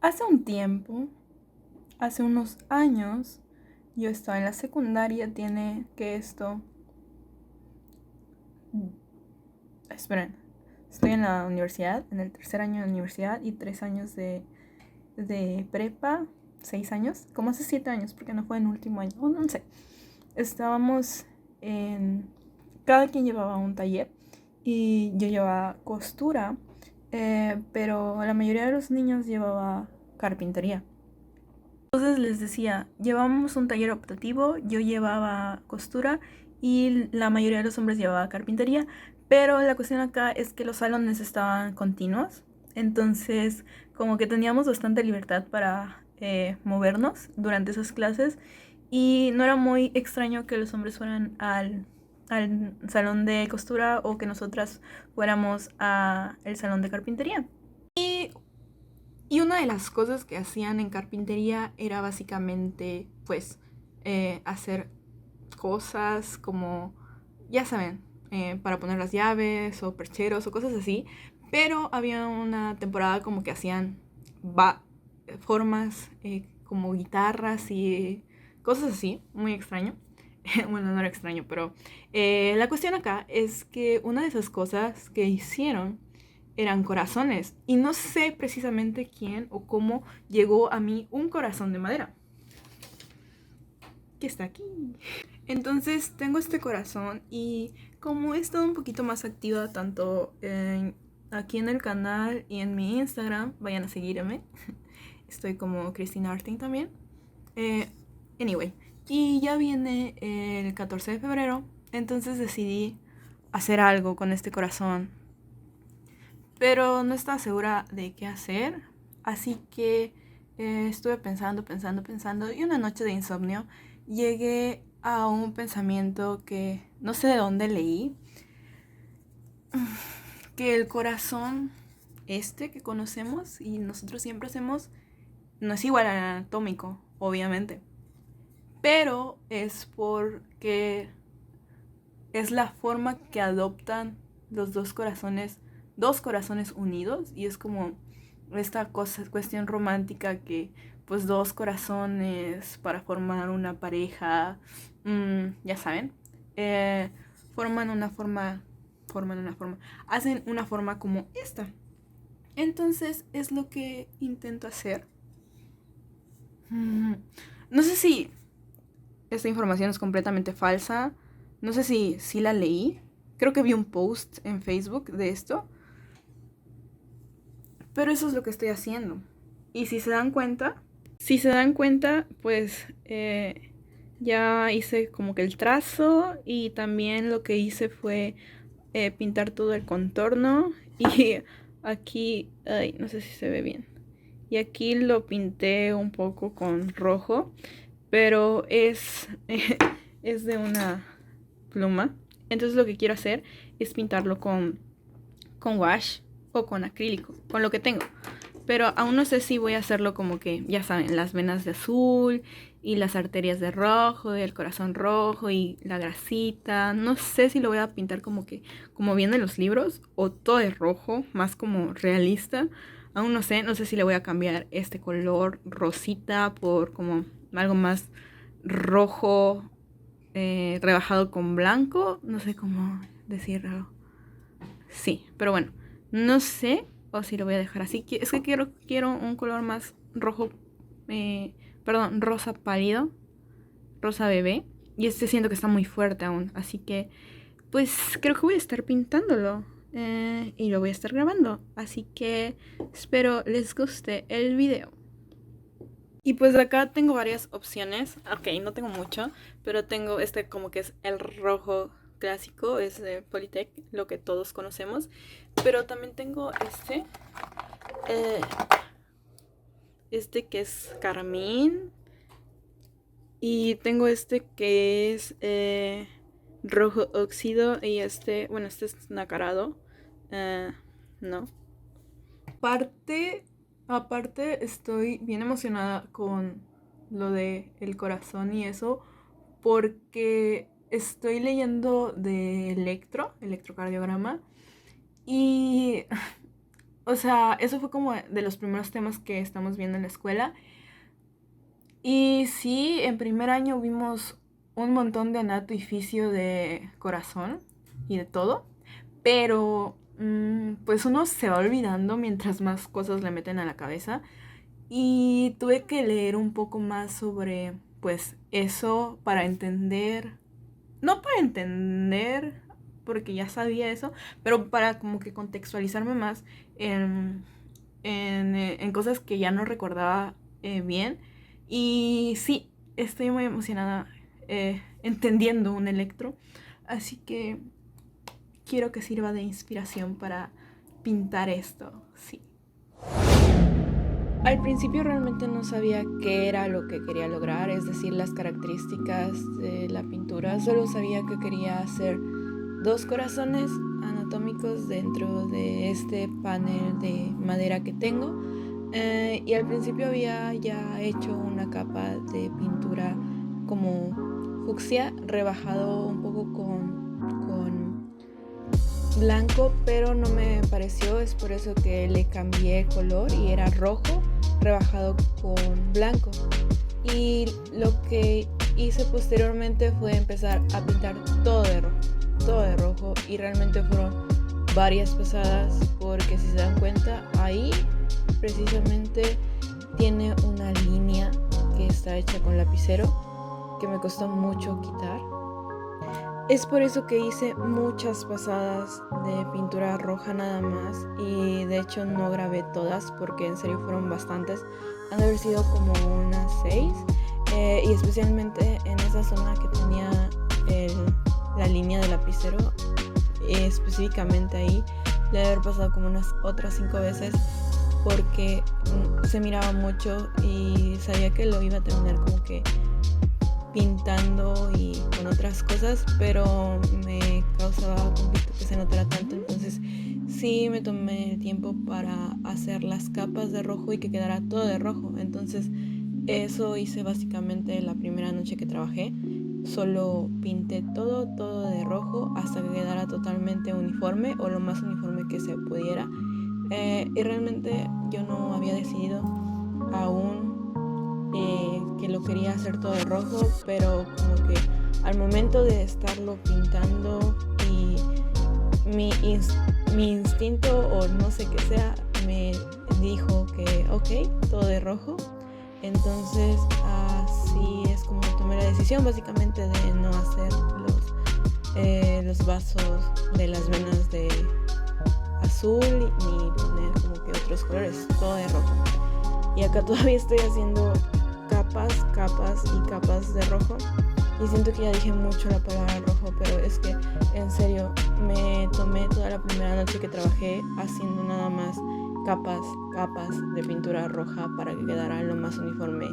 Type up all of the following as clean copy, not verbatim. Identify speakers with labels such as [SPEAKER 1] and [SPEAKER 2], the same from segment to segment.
[SPEAKER 1] Hace un tiempo, hace unos años, yo estaba en la secundaria, tiene que esto... Esperen, estoy en la universidad, en el tercer año de universidad y 3 años de prepa, 6 años, como hace 7 años, porque no fue en el último año, no sé. Estábamos en... Cada quien llevaba un taller y yo llevaba costura, pero la mayoría de los niños llevaba carpintería. Entonces les decía, llevábamos un taller optativo, yo llevaba costura y la mayoría de los hombres llevaba carpintería, pero la cuestión acá es que los salones estaban continuos, entonces como que teníamos bastante libertad para movernos durante esas clases y no era muy extraño que los hombres fueran al salón de costura o que nosotras fuéramos al salón de carpintería. Y una de las cosas que hacían en carpintería era básicamente, pues, hacer cosas como, ya saben, para poner las llaves o percheros o cosas así. Pero había una temporada como que hacían formas como guitarras y cosas así, muy extraño. Bueno, no era extraño, pero la cuestión acá es que una de esas cosas que hicieron eran corazones. Y no sé precisamente quién o cómo llegó a mí un corazón de madera. Que está aquí. Entonces tengo este corazón y como he estado un poquito más activa tanto aquí en el canal y en mi Instagram, vayan a seguirme. Estoy como Cristina Arting también. Eh, anyway, y ya viene el 14 de febrero, entonces decidí hacer algo con este corazón, pero no estaba segura de qué hacer, así que estuve pensando y una noche de insomnio llegué a un pensamiento que no sé de dónde leí, que el corazón este que conocemos y nosotros siempre hacemos no es igual al anatómico, obviamente, pero es porque es la forma que adoptan los dos corazones unidos, y es como esta cuestión romántica que pues dos corazones para formar una pareja, ya saben, eh, forman una forma, hacen una forma como esta. Entonces es lo que intento hacer. No sé si esta información es completamente falsa. No sé si la leí. Creo que vi un post en Facebook de esto. Pero eso es lo que estoy haciendo. Y si se dan cuenta, pues ya hice como que el trazo y también lo que hice fue pintar todo el contorno y aquí, ay, no sé si se ve bien. Y aquí lo pinté un poco con rojo, pero es de una pluma. Entonces lo que quiero hacer es pintarlo con wash o con acrílico, con lo que tengo. Pero aún no sé si voy a hacerlo como que, ya saben, las venas de azul y las arterias de rojo y el corazón rojo y la grasita. No sé si lo voy a pintar como que, como viene en los libros, o todo de rojo, más como realista. Aún no sé si le voy a cambiar este color rosita por como algo más rojo, rebajado con blanco. No sé cómo decirlo. Sí, pero bueno, no sé o si lo voy a dejar así. Es que quiero un color más rojo, perdón, rosa pálido, rosa bebé. Y este siento que está muy fuerte aún, así que pues creo que voy a estar pintándolo y lo voy a estar grabando. Así que espero les guste el video. Y pues acá tengo varias opciones. Ok, no tengo mucho, pero tengo este como que es el rojo clásico, es de Polytech, lo que todos conocemos. Pero también tengo eh, este que es carmín. Y tengo este que es rojo óxido. Y bueno, este es nacarado. No. Aparte, aparte estoy bien emocionada con lo de el corazón y eso, porque estoy leyendo de electrocardiograma y, O sea, eso fue como de los primeros temas que estamos viendo en la escuela. Y sí, en primer año vimos un montón de anato y fisio de corazón y de todo, pero pues uno se va olvidando mientras más cosas le meten a la cabeza y tuve que leer un poco más sobre pues eso para entender, no para entender porque ya sabía eso, pero para como que contextualizarme más en, en cosas que ya no recordaba bien. Y sí, estoy muy emocionada entendiendo un electro. Así que quiero que sirva de inspiración para pintar esto. Sí. Al principio realmente no sabía qué era lo que quería lograr, es decir, las características de la pintura. Solo sabía que quería hacer 2 corazones anatómicos dentro de este panel de madera que tengo. Y al principio había ya hecho una capa de pintura como fucsia, rebajado un poco con blanco, pero no me pareció, es por eso que le cambié color y era rojo rebajado con blanco. Y lo que hice posteriormente fue empezar a pintar todo de rojo, y realmente fueron varias pasadas, porque si se dan cuenta ahí precisamente tiene una línea que está hecha con lapicero que me costó mucho quitar. Es por eso que hice muchas pasadas de pintura roja nada más, y de hecho no grabé todas porque en serio fueron bastantes. Han de haber sido como unas 6, y especialmente en esa zona que tenía la línea de lapicero, específicamente ahí le debe haber pasado como unas otras 5 veces porque se miraba mucho y sabía que lo iba a terminar como que pintando y con otras cosas, pero me causaba conflicto que se notara tanto. Entonces sí me tomé el tiempo para hacer las capas de rojo y que quedara todo de rojo. Entonces eso hice básicamente la primera noche que trabajé. Solo pinté todo de rojo hasta que quedara totalmente uniforme, o lo más uniforme que se pudiera. Y realmente yo no había decidido aún que lo quería hacer todo de rojo, pero como que al momento de estarlo pintando y mi instinto, o no sé qué sea, me dijo que ok, todo de rojo. Entonces así es como tomé la decisión básicamente de no hacer los vasos de las venas de azul ni poner como que otros colores, todo de rojo. Y acá todavía estoy haciendo capas y capas de rojo, y siento que ya dije mucho la palabra rojo, pero es que en serio me tomé toda la primera noche que trabajé haciendo nada más capas de pintura roja para que quedara lo más uniforme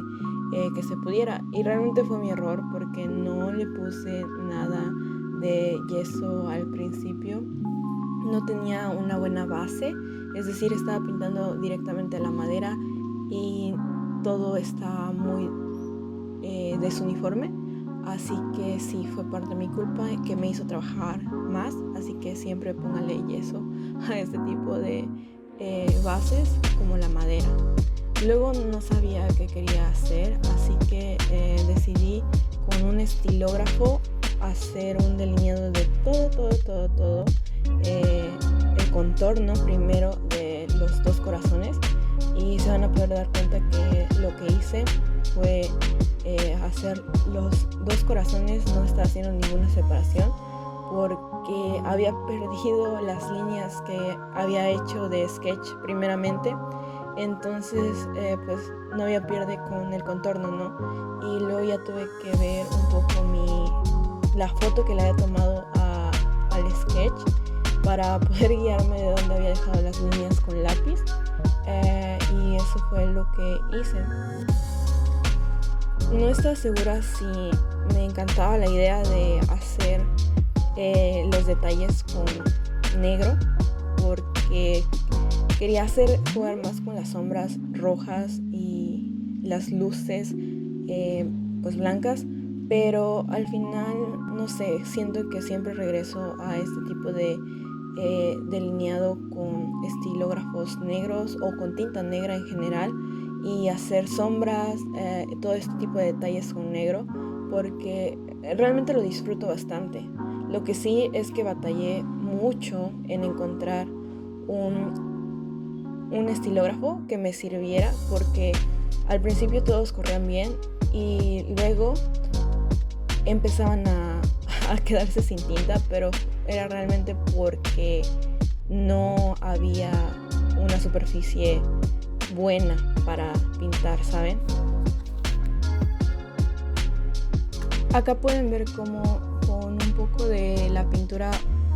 [SPEAKER 1] que se pudiera. Y realmente fue mi error porque no le puse nada de yeso al principio, no tenía una buena base, es decir, estaba pintando directamente a la madera y todo está muy desuniforme. Así que sí, fue parte de mi culpa que me hizo trabajar más. Así que siempre póngale yeso a este tipo de bases como la madera. Luego no sabía qué quería hacer, así que decidí con un estilógrafo hacer un delineado de todo el contorno primero de los 2 corazones, y se van a poder dar cuenta que lo que hice fue hacer los 2 corazones, no estaba haciendo ninguna separación porque había perdido las líneas que había hecho de sketch primeramente. Entonces pues no había pierde con el contorno, ¿no? Y luego ya tuve que ver un poco la foto que le había tomado al sketch para poder guiarme de dónde había dejado las líneas con lápiz, y eso fue lo que hice. No estaba segura si me encantaba la idea de hacer los detalles con negro, porque quería jugar más con las sombras rojas y las luces pues blancas, pero al final no sé, siento que siempre regreso a este tipo de delineado con estilógrafos negros o con tinta negra en general y hacer sombras, todo este tipo de detalles con negro, porque realmente lo disfruto bastante. Lo que sí es que batallé mucho en encontrar un estilógrafo que me sirviera, porque al principio todos corrían bien y luego empezaban a quedarse sin tinta, pero era realmente porque no había una superficie buena para pintar, ¿saben? Acá pueden ver cómo con un poco de la pintura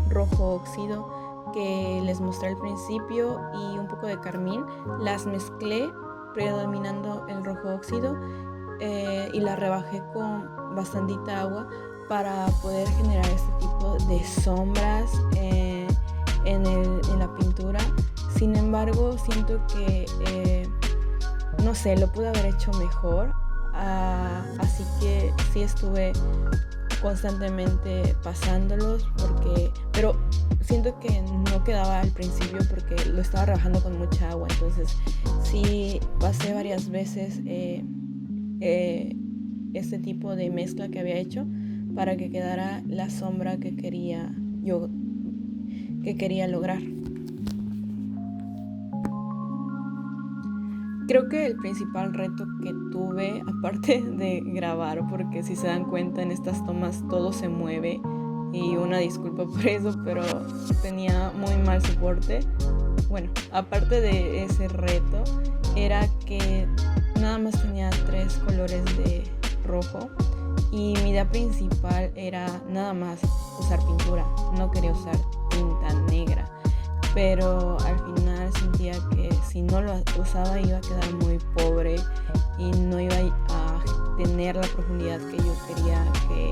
[SPEAKER 1] rojo óxido que les mostré al principio y un poco de carmín, las mezclé predominando el rojo óxido y la rebajé con bastantita agua para poder generar este tipo de sombras en la pintura. Sin embargo, siento que no sé, lo pude haber hecho mejor, así que sí estuve constantemente pasándolos, pero siento que no quedaba al principio porque lo estaba rebajando con mucha agua, entonces sí pasé varias veces este tipo de mezcla que había hecho para que quedara la sombra que quería lograr. Creo que el principal reto que tuve, aparte de grabar, porque si se dan cuenta en estas tomas todo se mueve, y una disculpa por eso, pero tenía muy mal soporte. Bueno, aparte de ese reto, era que nada más tenía 3 colores de rojo y mi idea principal era nada más usar pintura, no quería usar tinta negra, pero al final sentía que si no lo usaba iba a quedar muy pobre y no iba a tener la profundidad que yo quería que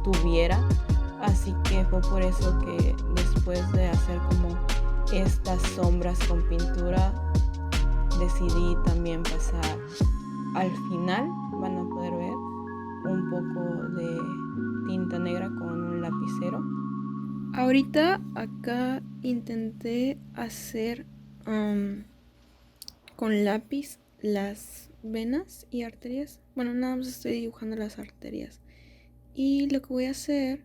[SPEAKER 1] tuviera, así que fue por eso que después de hacer como estas sombras con pintura decidí también pasar al final, van a poder ver un poco de tinta negra con un lapicero. Ahorita acá intenté hacer con lápiz las venas y arterias. Bueno, nada más estoy dibujando las arterias. Y lo que voy a hacer,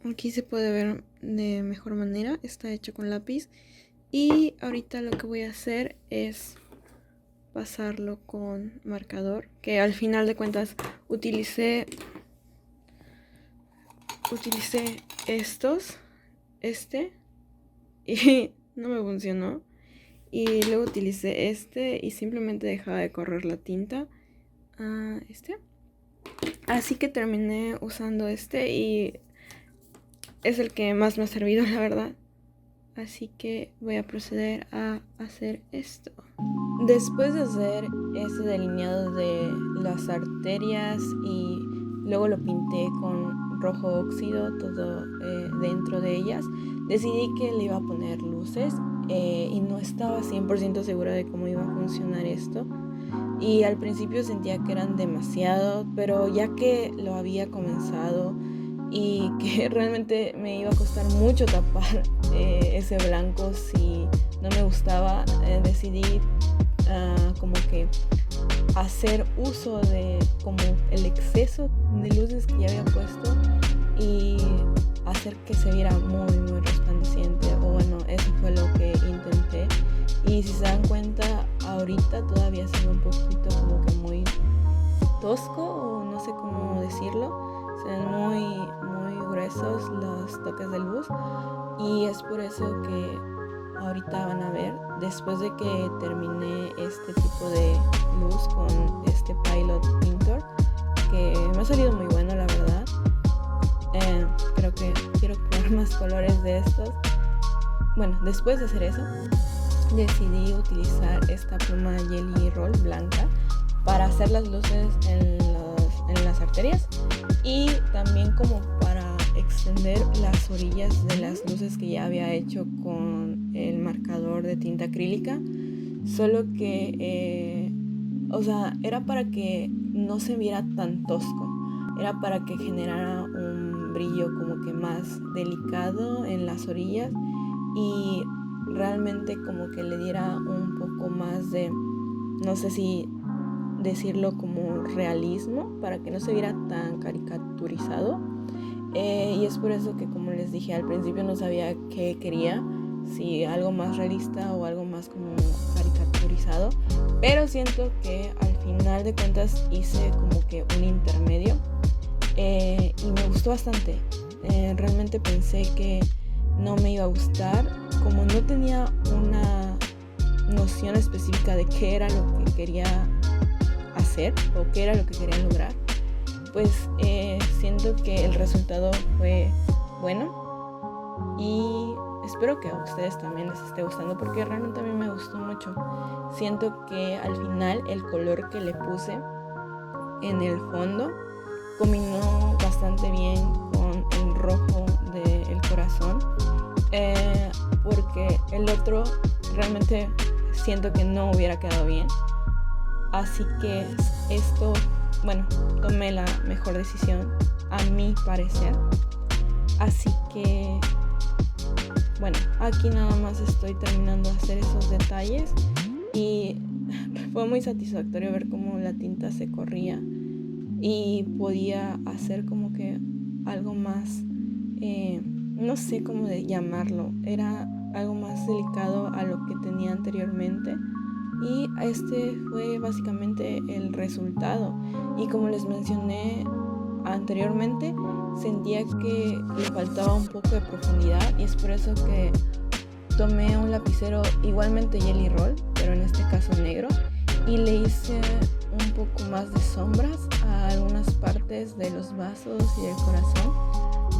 [SPEAKER 1] aquí se puede ver de mejor manera, está hecho con lápiz. Y ahorita lo que voy a hacer es pasarlo con marcador, que al final de cuentas utilicé y no me funcionó, y luego utilicé y simplemente dejaba de correr la tinta así que terminé usando y es el que más me ha servido, la verdad. Así que voy a proceder a hacer esto. Después de hacer este delineado de las arterias y luego lo pinté con rojo óxido todo dentro de ellas, decidí que le iba a poner luces y no estaba 100% segura de cómo iba a funcionar esto. Y al principio sentía que eran demasiado, pero ya que lo había comenzado y que realmente me iba a costar mucho tapar ese blanco si no me gustaba, decidí como que hacer uso de como el exceso de luces que ya había puesto y hacer que se viera muy muy resplandeciente, o bueno, eso fue lo que intenté. Y si se dan cuenta, ahorita todavía se ve un poquito como que muy tosco, o no sé cómo decirlo, se ven muy gruesos los toques de luz, y es por eso que ahorita van a ver, después de que terminé este tipo de luz con este Pilot Pintor, que me ha salido muy bueno, la verdad. Creo que quiero poner más colores de estos. Bueno, después de hacer eso, decidí utilizar esta pluma Jelly Roll blanca para hacer las luces en las arterias, y también como para extender las orillas de las luces que ya había hecho con el marcador de tinta acrílica, solo que era para que no se viera tan tosco, era para que generara un brillo como que más delicado en las orillas y realmente como que le diera un poco más de, no sé si decirlo como realismo, para que no se viera tan caricaturizado. Y es por eso que, como les dije al principio, no sabía qué quería, si algo más realista o algo más como caricaturizado, pero siento que al final de cuentas hice como que un intermedio, y me gustó bastante. Realmente pensé que no me iba a gustar, como no tenía una noción específica de qué era lo que quería hacer o qué era lo que quería lograr, pues siento que el resultado fue bueno y espero que a ustedes también les esté gustando, porque realmente a mí me gustó mucho. Siento que al final el color que le puse en el fondo combinó bastante bien con el rojo del corazón, porque el otro realmente siento que no hubiera quedado bien. Así que esto, bueno, tomé la mejor decisión a mi parecer. Así que, bueno, aquí nada más estoy terminando de hacer esos detalles y fue muy satisfactorio ver cómo la tinta se corría y podía hacer como que algo más, no sé cómo de llamarlo, era algo más delicado a lo que tenía anteriormente. Y este fue básicamente el resultado. Y como les mencioné anteriormente, sentía que le faltaba un poco de profundidad, y es por eso que tomé un lapicero igualmente Jelly Roll, pero en este caso negro, y le hice un poco más de sombras a algunas partes de los vasos y del corazón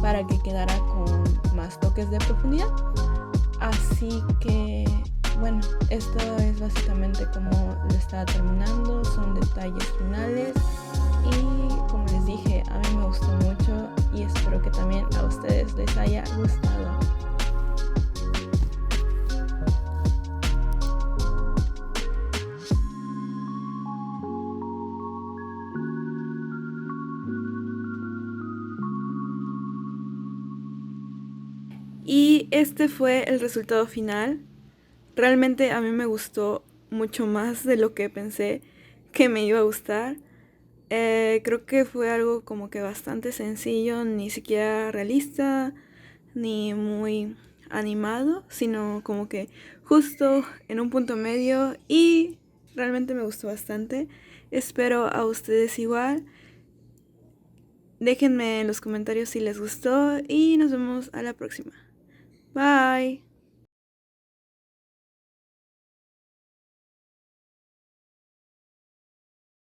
[SPEAKER 1] para que quedara con más toques de profundidad. Así que bueno, esto es básicamente como lo estaba terminando, son detalles finales y como les dije, a mí me gustó mucho y espero que también a ustedes les haya gustado. Y este fue el resultado final. Realmente a mí me gustó mucho más de lo que pensé que me iba a gustar. Creo que fue algo como que bastante sencillo, ni siquiera realista, ni muy animado, sino como que justo en un punto medio, y realmente me gustó bastante. Espero a ustedes igual. Déjenme en los comentarios si les gustó y nos vemos a la próxima. Bye.